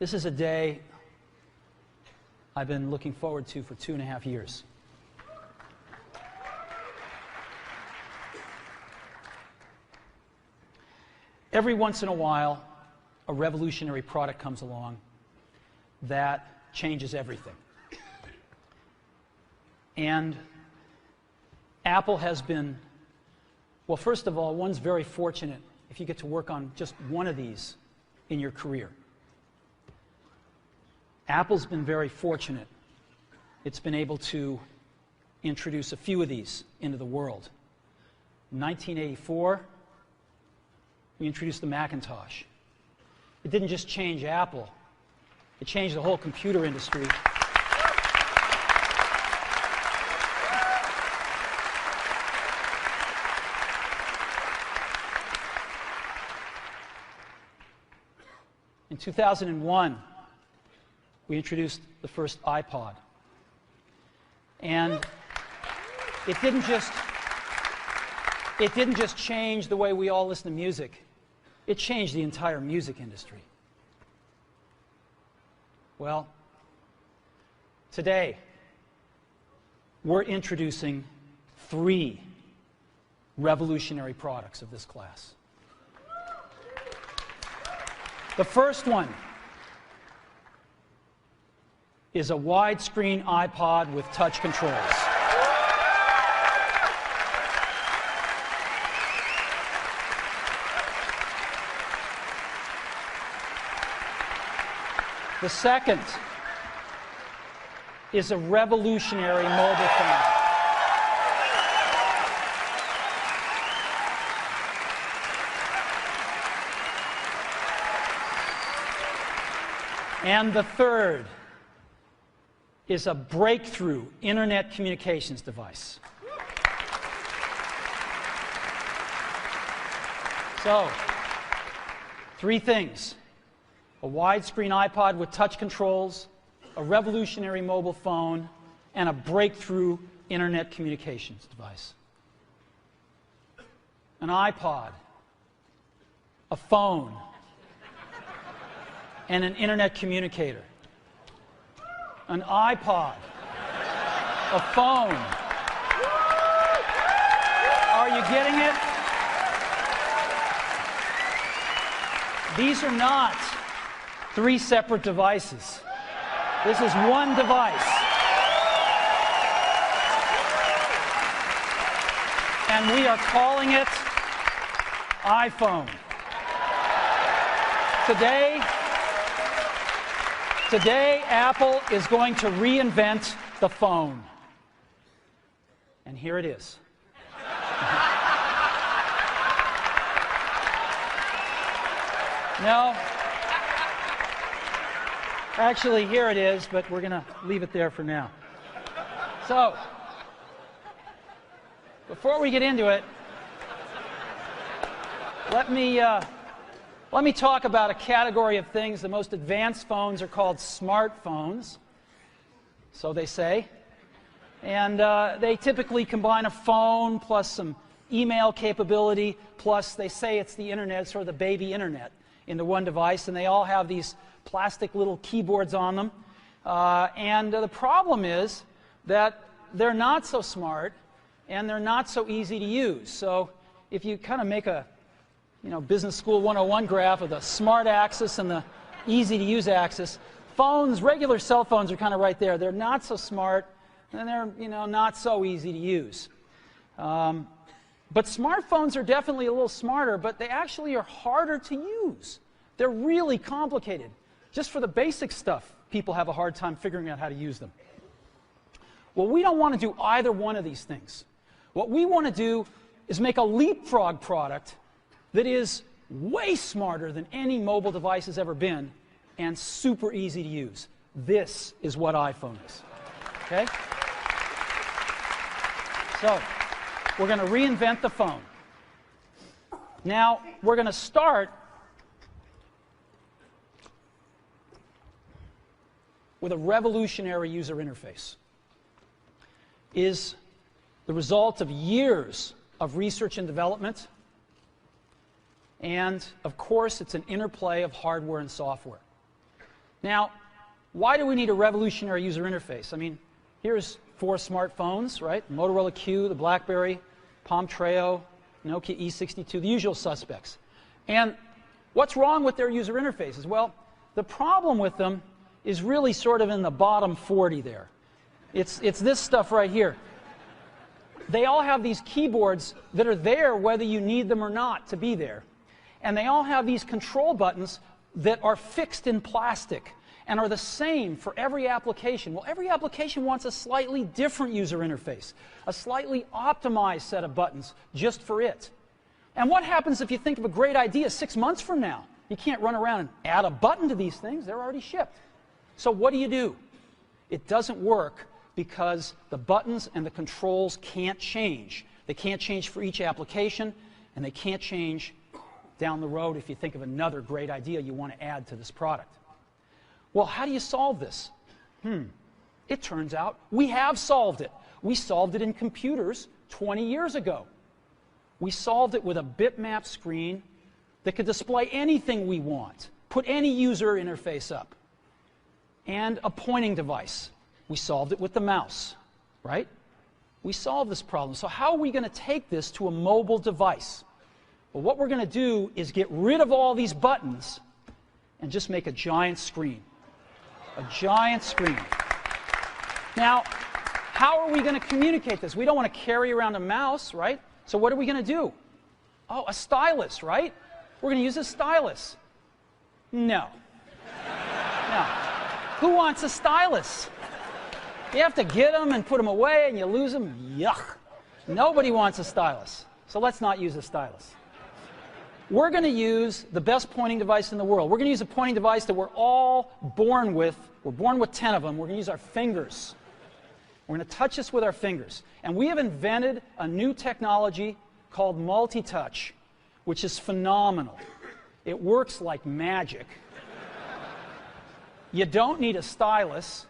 This is a day I've been looking forward to for 2.5 years. Every once in a while, a revolutionary product comes along that changes everything. And Apple has been, well, first of all, one's very fortunate if you get to work on just one of these in your career. Apple's been very fortunate. It's been able to introduce a few of these into the world. In 1984, we introduced the Macintosh. It didn't just change Apple, it changed the whole computer industry. In 2001, we introduced the first iPod. And it didn't just change the way we all listen to music. It changed the entire music industry. Well, today, we're introducing 3 revolutionary products of this class. The first one is a widescreen iPod with touch controls. The second is a revolutionary mobile phone. And the third is a breakthrough internet communications device. So, 3 things. A widescreen iPod with touch controls, a revolutionary mobile phone, and a breakthrough internet communications device. An iPod, a phone, and an internet communicator. An iPod, a phone. Are you getting it? These are not 3 separate devices. This is one device. And we are calling it iPhone. Today, Apple is going to reinvent the phone. And here it is. No. Actually, here it is, but we're going to leave it there for now. So, before we get into it, let me talk about a category of things. The most advanced phones are called smartphones, so they say. And they typically combine a phone plus some email capability, plus they say it's the internet, sort of the baby internet, into one device, and they all have these plastic little keyboards on them. And the problem is that they're not so smart, and they're not so easy to use. So if you kind of make a Business School 101 graph of the smart axis and the easy-to-use axis, phones, regular cell phones are kind of right there. They're not so smart, and they're not so easy to use. But smartphones are definitely a little smarter, but they actually are harder to use. They're really complicated. Just for the basic stuff, people have a hard time figuring out how to use them. Well, we don't want to do either one of these things. What we want to do is make a leapfrog product that is way smarter than any mobile device has ever been and super easy to use. This is what iPhone is. Okay? So, we're going to reinvent the phone. Now, we're going to start with a revolutionary user interface. Is the result of years of research and development. And, of course, it's an interplay of hardware and software. Now, why do we need a revolutionary user interface? I mean, here's 4 smartphones, right? Motorola Q, the BlackBerry, Palm Treo, Nokia E62, the usual suspects. And what's wrong with their user interfaces? Well, the problem with them is really sort of in the bottom 40 there. It's this stuff right here. They all have these keyboards that are there whether you need them or not to be there. And they all have these control buttons that are fixed in plastic and are the same for every application. Well, every application wants a slightly different user interface, a slightly optimized set of buttons just for it. And what happens if you think of a great idea 6 months from now? You can't run around and add a button to these things. They're already shipped. So what do? It doesn't work because the buttons and the controls can't change. They can't change for each application, and they can't change down the road if you think of another great idea you want to add to this product. Well, how do you solve this? It turns out we have solved it. We solved it in computers 20 years ago. We solved it with a bitmap screen that could display anything we want, put any user interface up, and a pointing device. We solved it with the mouse, right? We solved this problem. So how are we going to take this to a mobile device? Well, what we're going to do is get rid of all these buttons and just make a giant screen. A giant screen. Now, how are we going to communicate this? We don't want to carry around a mouse, right? So what are we going to do? Oh, a stylus, right? We're going to use a stylus. No. No. Who wants a stylus? You have to get them and put them away and you lose them. Yuck. Nobody wants a stylus. So let's not use a stylus. We're going to use the best pointing device in the world. We're going to use a pointing device that we're all born with. We're born with 10 of them. We're going to use our fingers. We're going to touch this with our fingers. And we have invented a new technology called multi-touch, which is phenomenal. It works like magic. You don't need a stylus.